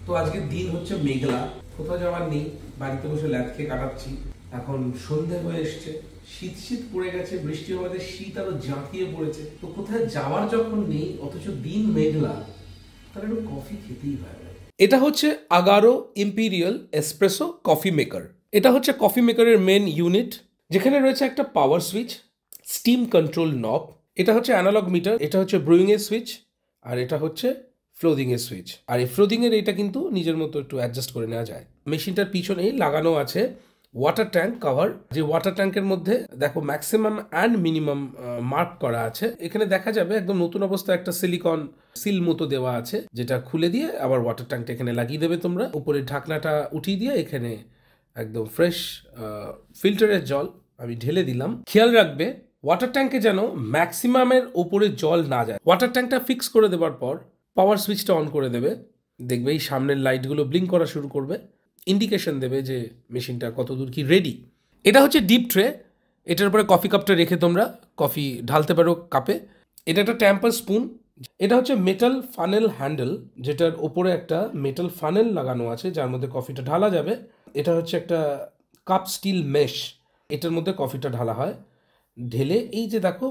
তো আজকের দিন হচ্ছে মেঘলা, কোথাও যাওয়ার নেই, বাড়িতে বসে ল্যাদ খেয়ে কাটাচ্ছি। এখন সন্ধে হয়ে এসছে, শীত শীত পড়ে গেছে, বৃষ্টি হওয়াতে শীত আরো জাঁকিয়ে পড়েছে। তো কোথায় যাওয়ার যখন নেই, অথচ দিন মেঘলা, তাহলে একটু কফি খেতেই হয়। এটা হচ্ছে Agaro imperial espresso coffee maker. এটা হচ্ছে কফি মেকারের মেন ইউনিট, যেখানে রয়েছে একটা পাওয়ার সুইচ, স্টিম কন্ট্রোল নব, এটা হচ্ছে অ্যানালগ মিটার, এটা হচ্ছে ব্রুইং এর সুইচ, আর এটা হচ্ছে ফ্লোদিং এর সুইচ। আর এই ফ্লোদিং এর এটা কিন্তু নিজের মতো একটু অ্যাডজাস্ট করে নেওয়া যায়। মেশিনটার পিছনেই লাগানো আছে ওয়াটার ট্যাঙ্ক কভার, যে ওয়াটার ট্যাঙ্কের মধ্যে দেখো ম্যাক্সিমাম অ্যান্ড মিনিমাম মার্ক করা আছে। এখানে দেখা যাবে একদম নতুন অবস্থায় একটা সিলিকন সিল মতো দেওয়া আছে, যেটা খুলে দিয়ে আবার ওয়াটার ট্যাঙ্কটা এখানে লাগিয়ে দেবে তোমরা। উপরে ঢাকনাটা উঠিয়ে দিয়ে এখানে একদম ফ্রেশ ফিল্টারের জল আমি ঢেলে দিলাম। খেয়াল রাখবে ওয়াটার ট্যাঙ্কে যেন ম্যাক্সিমামের ওপরে জল না যায়। ওয়াটার ট্যাঙ্কটা ফিক্স করে দেওয়ার পর পাওয়ার সুইচটা অন করে দেবে, দেখবে এই সামনের লাইটগুলো ব্লিঙ্ক করা শুরু করবে, ইন্ডিকেশন দেবে যে মেশিনটা কতদূর কি রেডি। এটা হচ্ছে ডিপ ট্রে, এটার উপরে কফি কাপটা রেখে তোমরা কফি ঢালতে পারো কাপে। এটা একটা ট্যাম্পার স্পুন। এটা হচ্ছে মেটাল ফানেল হ্যান্ডেল, যেটার ওপরে একটা মেটাল ফানেল লাগানো আছে যার মধ্যে কফিটা ঢালা যাবে। এটা হচ্ছে একটা কাপ স্টিল মেশ, এটার মধ্যে কফিটা ঢালা হয়। ঢেলে এই যে দেখো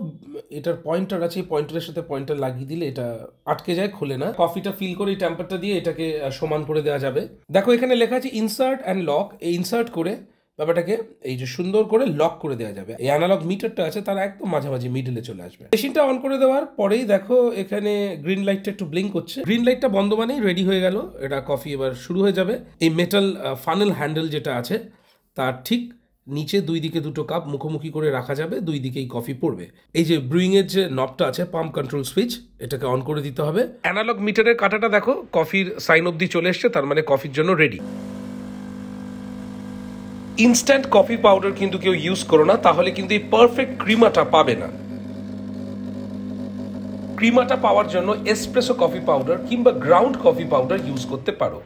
এটার পয়েন্টার আছে, এই পয়েন্টারের সাথে পয়েন্টার লাগিয়ে দিলে এটা আটকে যায়, খোলে না। কফিটা ফিল করে এই ট্যাম্পারটা দিয়ে এটাকে সমান করে দেওয়া যাবে। দেখো এখানে লেখা আছে ইনসার্ট অ্যান্ড লক। এই ইনসার্ট করে ব্যাপারটাকে এই যে সুন্দর করে লক করে দেওয়া যাবে। এই অ্যানালগ মিটারটা আছে তার একদম মাঝামাঝি মিডলে চলে আসবে। মেশিনটা অন করে দেওয়ার পরেই দেখো এখানে গ্রিন লাইটটা একটু ব্লিঙ্ক করছে। গ্রিন লাইটটা বন্ধ মানেই রেডি হয়ে গেল, এটা কফি এবার শুরু হয়ে যাবে। এই মেটাল ফানেল হ্যান্ডেল যেটা আছে তার ঠিক নিচে দুই দিকে দুটো কাপ মুখোমুখি করে রাখা যাবে, দুই দিকেই কফি পড়বে। এই যে ব্রুইং এর যে নবটা আছে, পাম্প কন্ট্রোল সুইচ, এটাকে অন করে দিতে হবে। অ্যানালগ মিটারের কাঁটাটা দেখো কফির সাইন অবধি চলে এসছে, তার মানে কফির জন্য রেডি। ইনস্ট্যান্ট কফি পাউডার কিন্তু কেউ ইউজ করো না, তাহলে কিন্তু এই পারফেক্ট ক্রিমাটা পাবে না। ক্রিমাটা পাওয়ার জন্য এসপ্রেসো কফি পাউডার কিংবা গ্রাউন্ড কফি পাউডার ইউজ করতে পারো।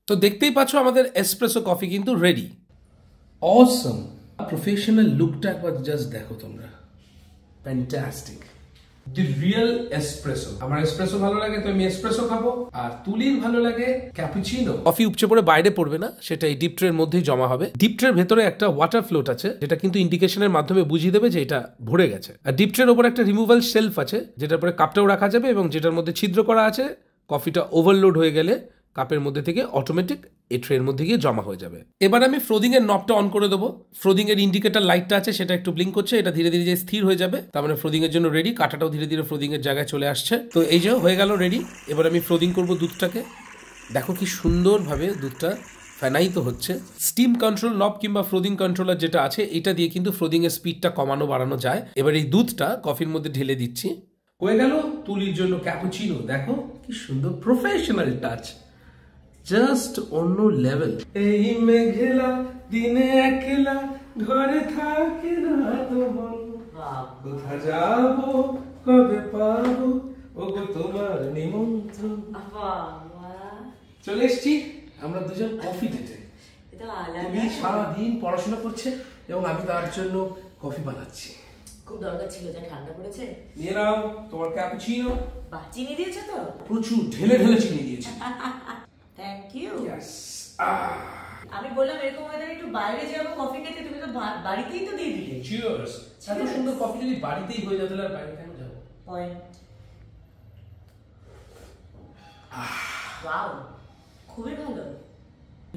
তো দেখতেই পাচ্ছ আমাদের এসপ্রেসো কফি কিন্তু রেডি। অসম প্রফেশনাল লুকটা একবার জাস্ট দেখো তোমরা, ফ্যান্টাস্টিক। দি রিয়েল এসপ্রেসো। আমার এসপ্রেসো ভালো লাগে তো আমি এসপ্রেসো খাবো, আর তুলির ভালো লাগে ক্যাপুচিনো। কফি উপচে পড়ে বাইরে পড়বে না, সেটা এই ডিপ ট্রের মধ্যেই জমা হবে। ডিপ ট্রের ভেতরে একটা ওয়াটার ফ্লোট আছে, যেটা কিন্তু ইন্ডিকেশনের মাধ্যমে বুঝিয়ে দেবে যে এটা ভরে গেছে। আর ডিপ ট্রের উপর একটা রিমুভাল শেলফ আছে, যেটার উপরে কাপটাও রাখা যাবে এবং যেটার মধ্যে ছিদ্র করা আছে। কফিটা ওভারলোড হয়ে গেলে কাপের মধ্যে থেকে অটোমেটিক এই ট্রের মধ্যে গিয়ে জমা হয়ে যাবে। এবার আমি ফ্লোদিং এর নবটা অন করে দেবো। ফ্লোদিং এর ইন্ডিকেটর লাইটটা আছে, সেটা একটু ব্লিঙ্ক করছে, এটা ধীরে ধীরে যে স্থির হয়ে যাবে, তার মানে ফ্লোদিং এর জন্য রেডি। কাঁটাটাও ধীরে ধীরে ফ্লোদিং এর জায়গায় চলে আসছে। তো এই যে হয়ে গেল রেডি। এবার আমি ফ্লোদিং করব দুধটাকে। দেখো কি সুন্দরভাবে দুধটা ফেনাইত হচ্ছে। স্টিম কন্ট্রোল নব কিংবা ফ্লোদিং কন্ট্রোলার যেটা আছে, এটা দিয়ে কিন্তু ফ্লোদিং এর স্পিডটা কমানো বাড়ানো যায়। এবার এই দুধটা কফির মধ্যে ঢেলে দিচ্ছি। হয়ে গেল তুলির জন্য ক্যাপুচিনো। দেখো কি সুন্দর প্রফেশনাল টাচ, জাস্ট অন্য লেভেল। এই মেঘলা দিনে একলা ঘরে থাকে না তো মন, কোথা যাবো কবে পাবো ওগো তোমার নিমন্ত্রণ। চলে এসছি আমরা দুজন কফি দিতে। তুমি সারাদিন পড়াশোনা করছে এবং আমি তার জন্য কফি বানাচ্ছি। খুব দরকার ছিল, যা ঠান্ডা পড়েছে। নিয়ে নাও তোমার ক্যাপুচিনো। বাহ, চিনি দিয়েছো তো? প্রচুর ঢেলে ঢেলে চিনি দিয়েছি। Thank you. আমি বললাম এরকম ওয়েদারে একটু বাইরে যাবো কফি খেতে, তুমি তো বাড়িতেই তো দিয়ে দিলে। চিয়ার্স। এত সুন্দর কফি যদি বাড়িতেই হয়ে যেত, আর বাইরে কেন যাবো? পয়েন্ট। ওয়াও, খুবই ভালো।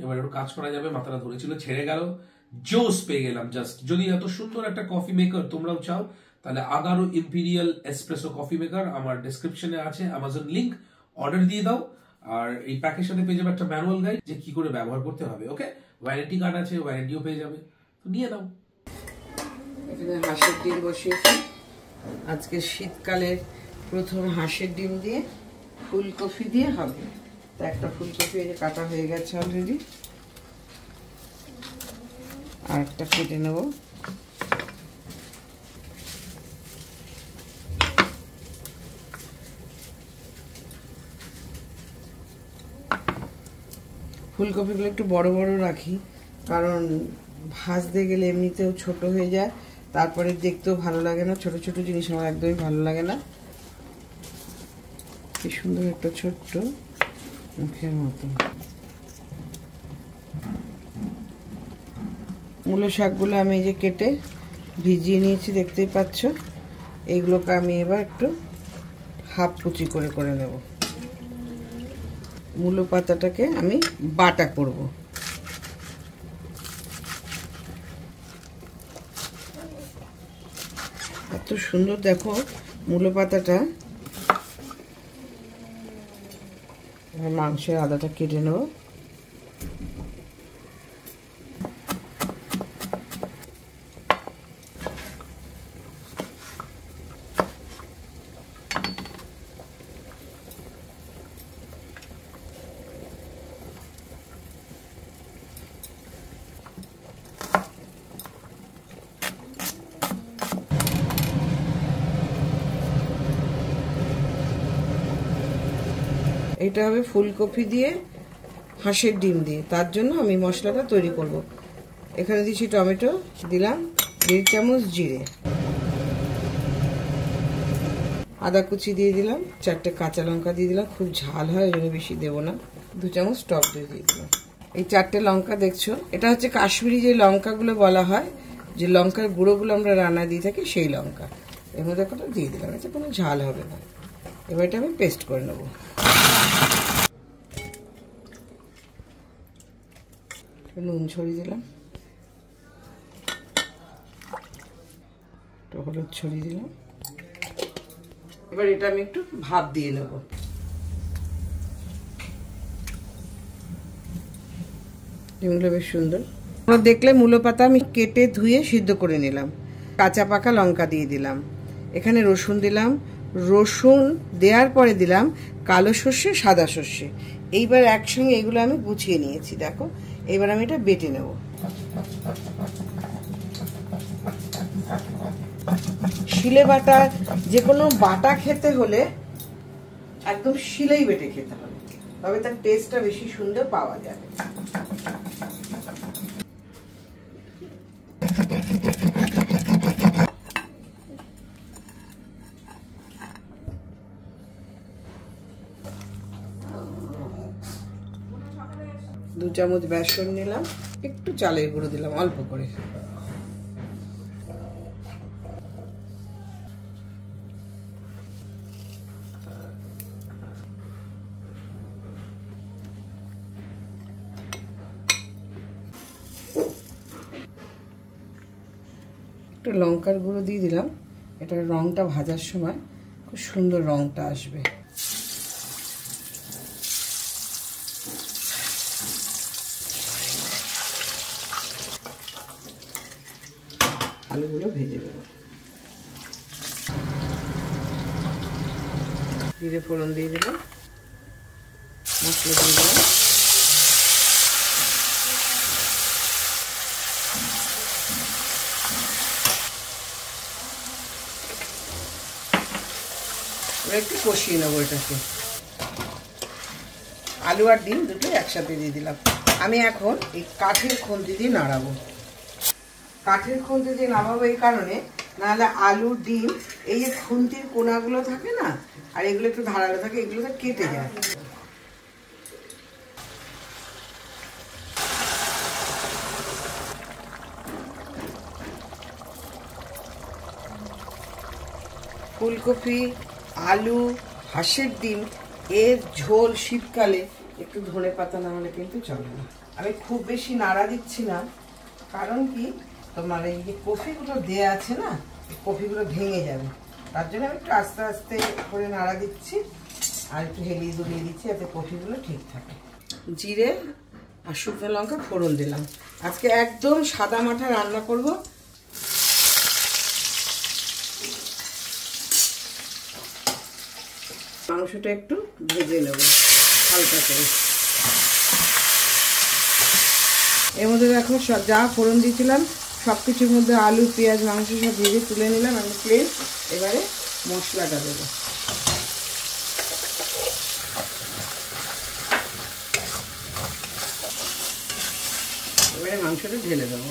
এবার একটু কাজ করা যাবে, মাথাটা ধরেছিল ছেড়ে গেল, জোস পেয়ে গেলাম জাস্ট। যদি এত সুন্দর একটা কফি মেকার তোমরাও চাও, তাহলে Agaro imperial espresso coffee maker আমার ডেসক্রিপশনে আছে অ্যামাজন লিংক, অর্ডার দিয়ে দাও। আর এই প্যাকের সাথে পেয়ে যাবে একটা ম্যানুয়াল গাইড যে কি করে ব্যবহার করতে হবে। ওকে, ওয়ারেন্টি কার্ড আছে, ওয়ারেন্টিও পেয়ে যাবে, তো নিয়ে নাও। এখানে হাঁসের ডিম বসিয়েছি, আজকে শীতকালের প্রথম হাঁসের ডিম দিয়ে ফুলকপি দিয়ে হবে। তো একটা ফুলকপি এই যে কাটা হয়ে গেছে অলরেডি, আর একটা কেটে নেব। ফুলকপিগুলো একটু বড় বড় রাখি, কারণ ভাজতে গেলে এমনিতেও ছোট হয়ে যায়, তারপরে দেখতেও ভালো লাগে না। ছোট ছোট জিনিস আমার একদমই ভালো লাগে না। কি সুন্দর একটা ছোট্ট মুখের মতো। মূলো শাকগুলো আমি এই যে কেটে ভিজিয়ে নিয়েছি, দেখতেই পাচ্ছ। এইগুলোকে আমি এবার একটু হাফ কুচি করে করে নেব। মূলো পাতাটাকে আমি বাটা করব। এত সুন্দর দেখো মূলো পাতাটা। মাংসের আদাটা কেটে নেব। এটা হবে ফুলকপি দিয়ে হাঁসের ডিম দিয়ে, তার জন্য আমি মশলাটা তৈরি করব। এখানে দিচ্ছি টমেটো, দিলাম 1.5 চামচ জিরে, আদা কুচি দিয়ে দিলাম, 4টে কাঁচা লঙ্কা দিয়ে দিলাম। খুব ঝাল হয়, ওই জন্য বেশি দেবো না। 2 চামচ টক দই দিয়ে দিলাম। এই 4টে লঙ্কা দেখছো, এটা হচ্ছে কাশ্মীরি যে লঙ্কাগুলো বলা হয়, যে লঙ্কার গুঁড়োগুলো আমরা রান্না দিয়ে থাকি, সেই লঙ্কা এর মধ্যে কটা দিয়ে দিলাম। এতে কোনো ঝাল হবে না। এবার এটা আমি পেস্ট করে নেবো। নুন ছড়িয়ে দিলাম, একটু হলুদ ছড়িয়ে দিলাম। এবার এটা আমি একটু ভাপ দিয়ে নেব। ডিমগুলো বেশ সুন্দর। দেখলে মূলো পাতা আমি কেটে ধুয়ে সিদ্ধ করে নিলাম। কাঁচা পাকা লঙ্কা দিয়ে দিলাম, এখানে রসুন দিলাম। রসুন দেওয়ার পরে দিলাম কালো সর্ষে, সাদা সর্ষে। এইবার একসঙ্গে এগুলো আমি গুছিয়ে নিয়েছি। দেখো এবার আমি এটা বেটে নেব। শিলে বাটা, যে কোনো বাটা খেতে হলে একদম শিলেই বেটে খেতে হবে, তবে তার টেস্টটা বেশি সুন্দর পাওয়া যাবে। দু চামচ বেসন নিলাম, একটু চালের গুঁড়ো দিলাম অল্প করে। একটু লঙ্কার গুঁড়ো দিয়ে দিলাম, এটার রংটা ভাজার সময় খুব সুন্দর রংটা আসবে। আলুগুলো ভেজে দেবো। জিরে ফোড়ন দিয়ে দিলাম, মশলা দিয়ে দিলাম। একটু কষিয়ে নেবো এটাকে। আলু আর ডিম দুটো একসাথে দিয়ে দিলাম। আমি এখন এই কাঠের খুন্তি দিয়ে নাড়াবো। কাঠের খুন্তি দিয়ে নামাবো এই কারণে, নাহলে আলু ডিম এই যে খুন্তির কোনাগুলো থাকে না, আর এগুলো একটু ধারালো থাকে, এগুলো তো কেটে যায়। ফুলকপি, আলু, হাঁসের ডিম এর ঝোল শীতকালে একটু ধনে পাতা না হলে কিন্তু চলে না। আমি খুব বেশি নাড়া দিচ্ছি না, কারণ কি তোমার এই যে কফিগুলো দেয়া আছে না, কফিগুলো ভেঙে যাবে, তার জন্য আমি একটু আস্তে আস্তে করে নাড়া দিচ্ছি আর একটু হেলিয়ে দুলিয়ে দিচ্ছি, যাতে কফিগুলো ঠিক থাকে। জিরে আর শুকনো লঙ্কা ফোড়ন দিলাম। আজকে একদম সাদা মাঠা রান্না করব। মাংসটা একটু ভেজে নেব হালকা করে। এর মধ্যে দেখো যা ফোড়ন দিয়েছিলাম সব কিছুর মধ্যে আলু, পেঁয়াজ, মাংস সব ভেজে তুলে নিলাম আমি প্লেন। এবারে মশলাটা দেবো। এবারে মাংসটা ঢেলে দেবো।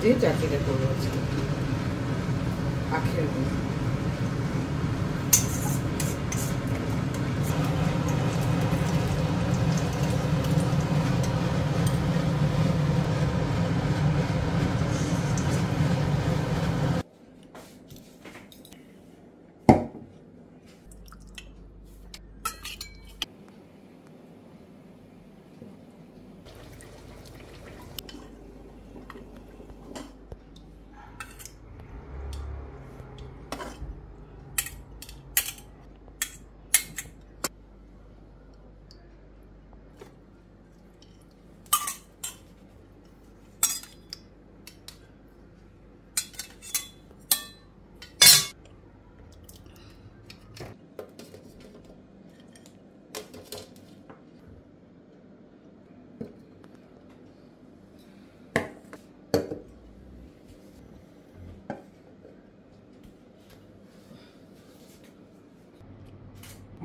দিয়ে চাটনিটা করবো আজকে, আখের গুড়।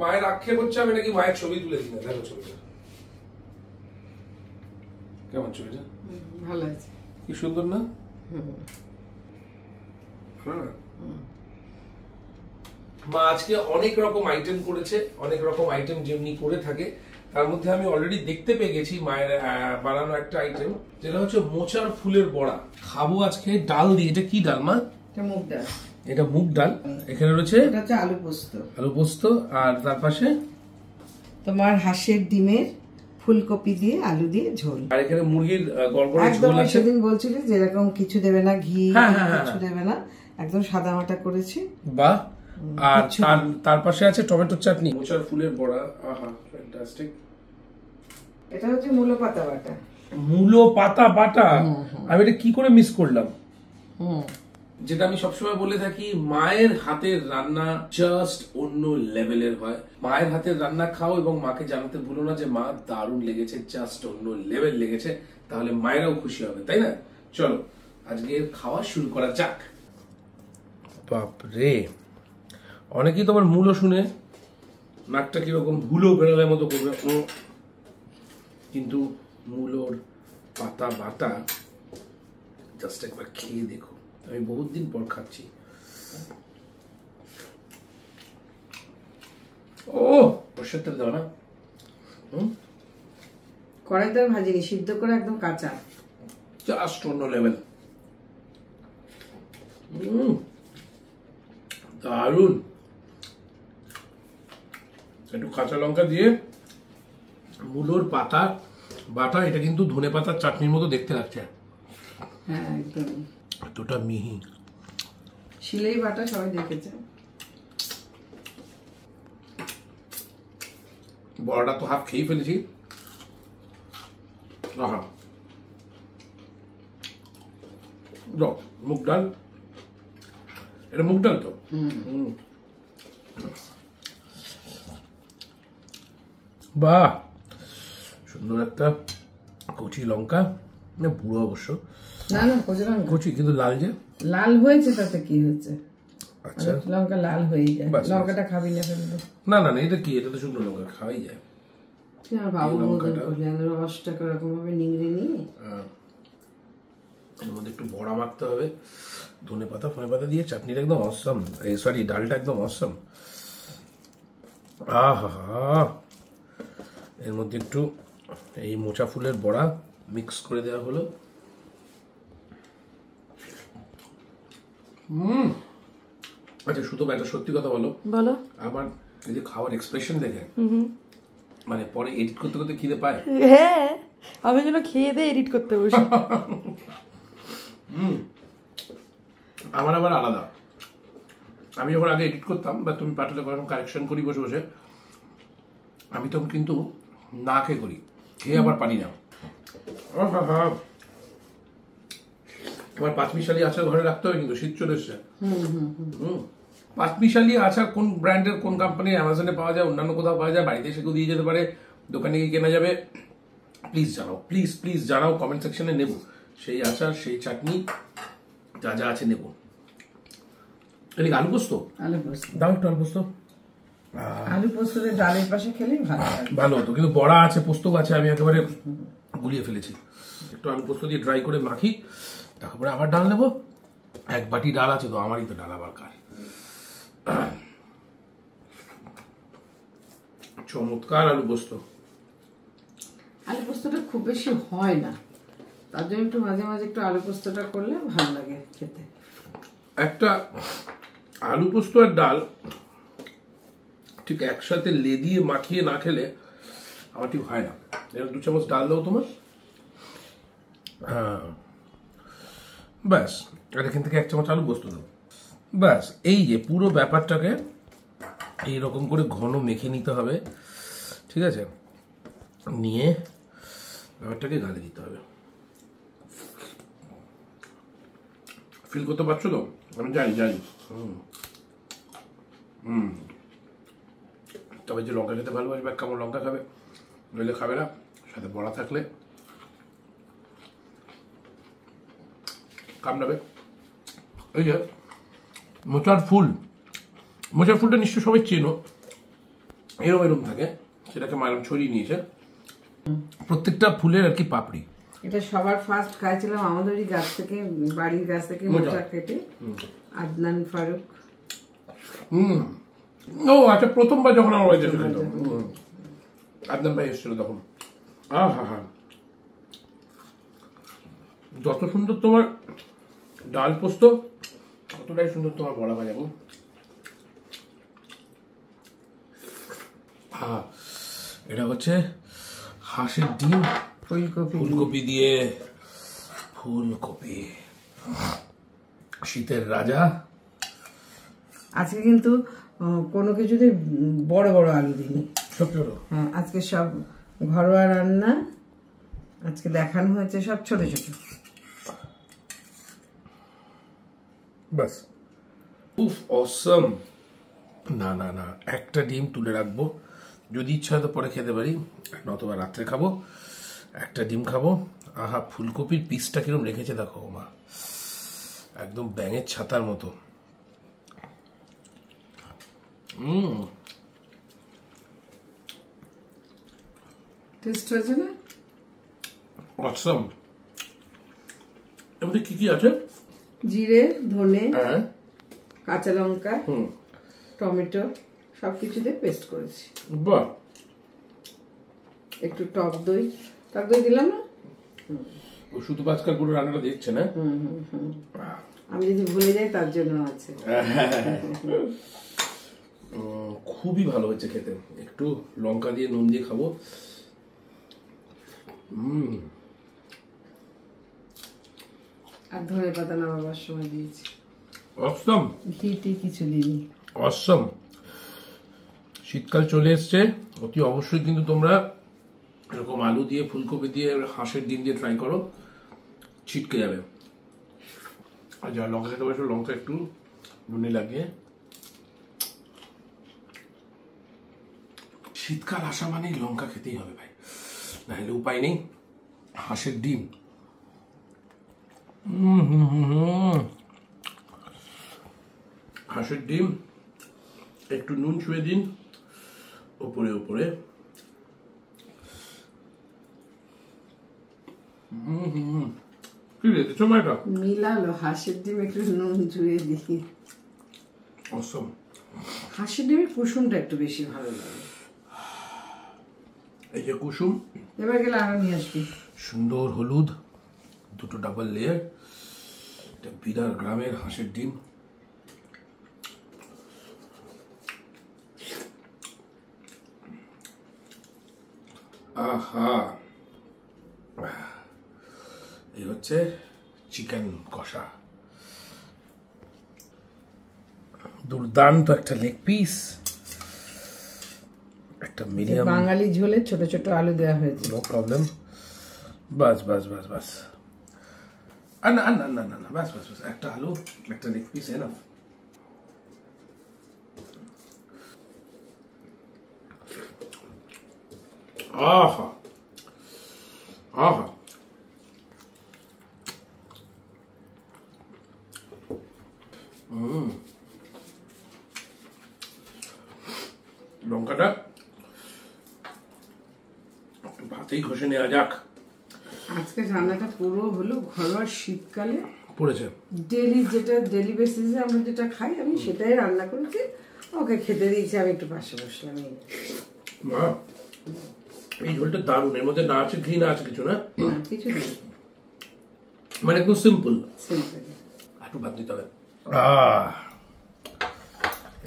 মায়ের আক্ষেপ হচ্ছে আমি নাকি মায়ের ছবি তুলে দিই না। দেখো ছবিটা কেমন, ছবিটা ভালো আছে, কি সুন্দর না? ভালো না? মা আজকে অনেক রকম আইটেম করেছে, অনেক রকম আইটেম যেমনি করে থাকে তার মধ্যে আমি অলরেডি দেখতে পেয়ে গেছি মায়ের বানানো একটা আইটেম, যেটা হচ্ছে মোচার ফুলের বড়া। খাবো আজকে ডাল দিয়ে। এটা কি ডাল মা? এটা মুগ ডাল। এটা মুগ ডাল। এখানে রয়েছে এটা হচ্ছে আলু পোস্ত। আলু পোস্ত, আর তার পাশে তোমার হাঁসের ডিমের ফুলকপি দিয়ে আলু দিয়ে ঝোল। আর এখানে মুরগির গড়গড়ে একদম ঝোল আছে। সেদিন বলছিলে যে এরকম কিছু দেবে না, ঘি কিছু দেবে না, একদম সাদা মাটা করেছি। বাহ। আর তার পাশে আছে টমেটো চাটনি, মোচার ফুলের বড়া। আহা, ফ্যান্টাস্টিক। এটা হচ্ছে মূলো পাতা বাটা। মূলো পাতা বাটা? আমি এটা কি করে মিস করলাম? হুম, যেটা আমি সবসময় বলে থাকি, মায়ের হাতের রান্না জাস্ট অন্য লেভেলের হয়। মায়ের হাতের রান্না খাও এবং মাকে জানাতে ভুলো না যে মা দারুণ লেগেছে, জাস্ট অন্য লেভেল লেগেছে, তাহলে মায়েরাও খুশি হবে, তাই না? চলো আজকে খাওয়া শুরু করা যাক। বাপরে, অনেকেই তোমার মূলো শুনে নাকটা কিরকম ভুলো বেরোলের মতো করবে, কিন্তু মূলোর পাতা বাটা জাস্ট একবার খেয়ে দেখো। আমি বহুত দিন পর খাচ্ছি। ও সর্ষের তেল দাও না? কড়াইতে ভাজিনি, সিদ্ধ করে একদম কাঁচা, জাস্ট অন্য লেভেল। দারুন। একটু কাঁচা লঙ্কা দিয়ে মূলোর পাতা বাটা, এটা কিন্তু ধনে পাতার চাটনির মতো দেখতে লাগছে। হ্যাঁ একদম এতটা মিহি। শিলেই বাটা, সবাই দেখেছে। বড়াটা তো হাফ খেয়ে ফেলেছি। আহা, মুগ ডাল। এটা মুগ ডাল তো? বাহ, সুন্দর একটা কচি লঙ্কা, না বুড়ো অবশ্য না না, কচি লঙ্কা কচি, কিন্তু লাল যে। লাল হয়েছে তাতে কি হয়েছে? আচ্ছা, লঙ্কা লাল হয়ে যায়। বাস, লঙ্কাটা খাবি না ফেলবে? না না না, এটা কি? এটা তো শুকনো লঙ্কা, খাওয়াই যায়। বাবু রসটা এরকম ভাবে নিংড়ে নিয়ে এর মধ্যে একটু বড়া মাখতে হবে, ধনে পাতা ফনে পাতা দিয়ে চাটনিটা একদম অসম। এই সরি, ডালটা একদম অসম। আহা, এর মধ্যে একটু এই মোচা ফুলের বড়া মিক্স করে দেওয়া হলো। আচ্ছা শুধু একটা সত্যি কথা বলো, আমার এই যে খাওয়ার এক্সপ্রেশন দেখে মানে পরে এডিট করতে করতে খিদে পায়। হ্যাঁ, আমি যেন খেয়ে দিয়ে এডিট করতে বসি। আমার আবার আলাদা। আমি যখন আগে এডিট করতাম বা তুমি পাঠালে কারেকশন করি বসে বসে, আমি তখন কিন্তু না খেয়ে করি, খেয়ে আবার পারি না। এবার পাঁচমিশালি আচার ঘরে রাখতে হবে, কিন্তু শীত চলে এসছে। পাঁচমিশালি আচার কোন ব্র্যান্ডের, কোন কোম্পানির, অ্যামাজনে পাওয়া যায়, অন্যান্য কোথাও পাওয়া যায়, বাড়িতে এসে কেউ দিয়ে যেতে পারে, দোকানে গিয়ে কেনা যাবে, প্লিজ জানাও, প্লিজ প্লিজ জানাও কমেন্ট সেকশনে। নেব সেই আচার, সেই চাটনি, যা যা আছে নেব। এদিকে আলু পোস্ত, আলু পোস্ত দাও একটু আলু পোস্ত। আলু পোস্ত ডালের পাশে খেলে ভালো হতো, কিন্তু বড়া আছে, পোস্ত আছে, আমি একেবারে গুলিয়ে ফেলেছি। একটু আলু পোস্ত দিয়ে ড্রাই করে মাখি, তারপরে আবার ডাল নেবো। এক বাটি ডাল আছে তো, আমারই তো ডাল আবার কার। চমৎকার আলু পোস্ত। আলু পোস্তটা খুব বেশি হয় না, তার জন্য একটু মাঝে মাঝে একটু আলু পোস্তটা করলে ভালো লাগে খেতে। একটা আলু পোস্ত আর ডাল ঠিক একসাথে লেদিয়ে মাখিয়ে না খেলে আমার ঠিক হয় না। এবার 2 চামচ ডাল দাও তোমার। হ্যাঁ ব্যাস, আর এখান থেকে 1 চামচ আলু পোস্ত দাও। ব্যাস, এই যে পুরো ব্যাপারটাকে এইরকম করে ঘন মেখে নিতে হবে, ঠিক আছে? নিয়ে ব্যাপারটাকে গালে দিতে হবে। ফিল করতে পারছো তো? আমি জানি। তবে যে লঙ্কা খেতে ভালোবাসবে, কেমন লঙ্কা খাবে, নইলে খাবে না। সাথে বড়া থাকলে কামড়াবে। এই যে মোচার ফুলটা নিশ্চয় সবাই চেনো, এরম থাকে, সেটাকে মালম ছড়িয়ে নিয়েছে। প্রত্যেকটা ফুলের আর কি পাপড়ি। এটা সবার ফার্স্ট খাইছিলাম আমাদেরই গাছ থেকে, বাড়ির গাছ থেকে মোচা কেটে, আদনান ফারুক। ও আচ্ছা, প্রথমবার যখন আমার বাড়িতে এসেছিল আদনান ভাই এসেছিল তখন। হা যত সুন্দর তোমার ডাল পোস্ত, ততটাই সুন্দর তোমার বড়া ভাজা। এটা হচ্ছে হাঁসের ডিম, ফুলকপি দিয়ে। ফুলকপি শীতের রাজা। আজকে কিন্তু কোনো কিছুতে বড় বড় আলু দিইনি। হ্যাঁ, আজকে সব ঘরোয়া রান্না, আজকে দেখানো হয়েছে সব ছোট ছোট। বাস, উফ অসম। না, একটা ডিম তুলে রাখবো, যদি ইচ্ছা হয় তো পরে খেতে পারি, নতুবা রাত্রে খাবো। একটা ডিম খাবো। আহা, ফুলকপির পিসটা কিরম রেখেছে দেখো মা, একদম ব্যাঙের ছাতার মতো। টেস্ট হয়েছে না? অসম। এর মধ্যে কি আছে? জিরে, ধনে, কাঁচা লঙ্কা, টমেটো সবকিছুতে পেস্ট করেছি। বাহ। একটু টক দই দিলাম না? শুধু আজকাল পুরো রান্নাটা দেখছে না? আমি যদি ভুলে যাই তার জন্য আছে। খুবই ভালো হয়েছে খেতে। একটু লঙ্কা দিয়ে নুন দিয়ে খাবো। আর ধনে পাতা নামাবার সময় দিয়েছি। অসম। ঘি কিছু দিইনি। অসম। শীতকাল চলে এসছে, অতি অবশ্যই কিন্তু তোমরা এরকম আলু দিয়ে, ফুলকপি দিয়ে, হাঁসের ডিম দিয়ে ট্রাই করো, ছিটকে যাবে। আর যা লঙ্কা খেতে পারছো, লঙ্কা একটু নুনে লাগিয়ে। শীতকাল আসা মানেই লঙ্কা খেতেই হবে ভাই, না হলে উপায় নেই। হাঁসের ডিম, হাঁসের ডিম একটু নুন ছুঁয়ে দিন উপরে উপরে। কি রে সময়টা মিলালো, হাঁসের ডিম একটু নুন ছুঁয়ে দিই। অসম। হাঁসের ডিমের কুসুমটা একটু বেশি ভালো লাগে। এই যে কুসুম, এবার গেলে আরো নিয়ে আসবি। সুন্দর হলুদ, দুটো ডাবল লেয়ার, এটা বিরাট গ্রামের হাঁসের ডিম। আহা, এই হচ্ছে চিকেন কষা, দুর্দান্ত একটা লেগ পিস, একটা মিডিয়াম বাঙালি ঝোলে ছোট ছোট আলু দেওয়া হয়েছে। No problem. বাস বাস বাস বাস, না না না না না, বাস বাস বাস, একটা আলু, একটা লেগ পিস এনাফ। আহা আহা, লঙ্কাটা একটু ভাতেই ঘষে নেওয়া যাক। আজকে রান্নাটা পুরো হলো ঘরোয়া শীতকালে পড়েছে। ডেলি বেসিসে আমরা যেটা খাই, আমি সেটাই রান্না করেছি, ওকে খেতে দিয়েছি, আমি একটু পাশে বসলাম। মা এই ঝোলটা দারুণ, এর মধ্যে না আছে ঘি না আছে কিছু, না কিছু নেই, মানে একদম সিম্পল। সিম্পল। একটু ভাত দিতে হবে।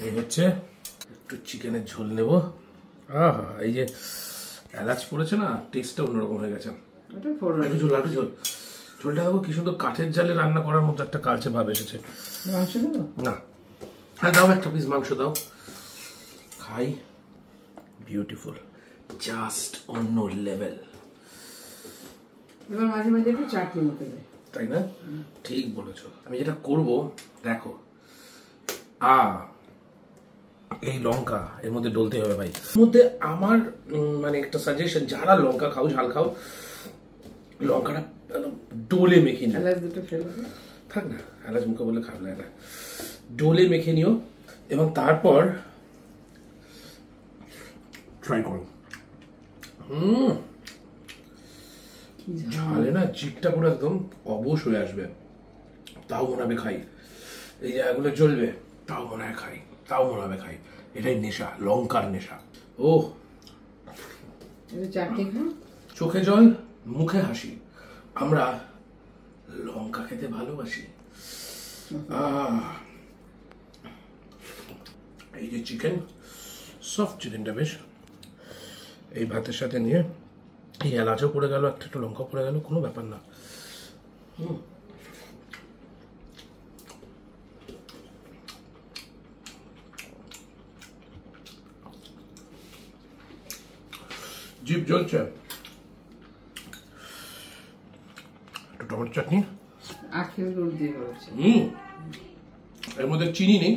এই হচ্ছে একটু চিকেনের ঝোল নেব। এই যে এলাচ পড়েছে না, টেস্টটা অন্যরকম হয়ে গেছে। ওটা ফোড়ন। একটু ঝোল, একটু ঝোল। ঝোলটা দেখো কি সুন্দর কাঠের জালে রান্না করার মতো একটা কালচে ভাব এসেছে। মাংস দেবো না, হ্যাঁ দাও, একটা পিস মাংস দাও, খাই। বিউটিফুল, জাস্ট অন্য লেভেল। এবার মাঝে মাঝে একটু চাটনি মতো দেয়, তাই না? ঠিক বলেছো। আমি যেটা করব দেখো, এই লঙ্কা এর মধ্যে ডলতে হবে ভাই। এর মধ্যে আমার মানে একটা সাজেশন, যারা লঙ্কা খাও, ঝাল খাও, লঙ্কাটা ডোলে মেখে নিও। এলাচ দুটো ফেলবো, থাক না, এলাচ মুখে বলে খারাপ লাগে না। ডোলে মেখে নিও এবং তারপর ট্রাই করো। ঝালে না জিভটা পুরো একদম অবশ হয়ে আসবে। তাও মনে হবে খাই। এই জায়গাগুলো জ্বলবে, তাও মনে হয় খাই, তাও মনে হবে খাই। এটাই নেশা, লঙ্কার নেশা। ও চাটনি খাও, চোখে জল, মুখে হাসি। আমরা লঙ্কা খেতে ভালোবাসি। এই যে চিকেন, সফট চিকেনটা বেশ, এই ভাতের সাথে নিয়ে, এই এলাচও পড়ে গেল, একটা লঙ্কা পড়ে গেল, কোনো ব্যাপার না। জিভ জ্বলছে। একটু টমেটো চাটনি, আখের গুড় দিয়ে করেছে। এর মধ্যে চিনি নেই,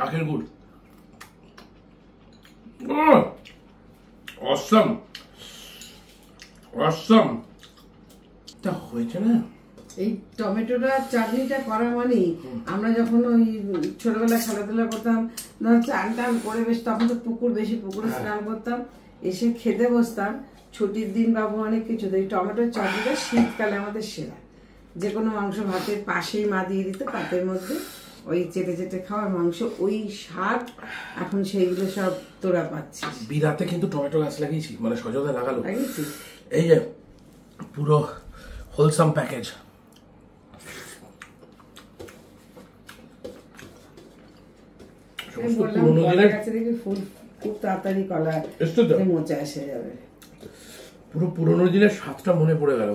আখের গুড়। অসম, অসম। তা হয়েছে না? এই টমেটোটা চাটনিটা করা মানেই, আমরা যখন ওই ছোটবেলায় খেলাধুলা করতাম, ধর চান টান করে বেশ, তখন তো পুকুর বেশি, পুকুরে স্নান করতাম, এসে খেতে বসতাম, ছুটির দিন বাবু অনেক কিছু। এই টমেটোর চাটনিটা শীতকালে আমাদের সেরা। যে কোনো মাংস ভাতের পাশেই মা দিয়ে দিত পাতের মধ্যে, ওই চেটে চেটে খাওয়ার মাংস, ওই স্বাদ এখন সেইগুলো সব তোরা পাচ্ছিস। বিরাতে কিন্তু টমেটো গাছ লাগিয়েছি, মানে সজনে লাগালো। লাগিয়েছিস? এই যে পুরো হোলসাম প্যাকেজ। ফুল খুব তাড়াতাড়ি কলা মোচা এসে যাবে। পুরো পুরোনো দিনের স্বাদটা মনে পড়ে গেল।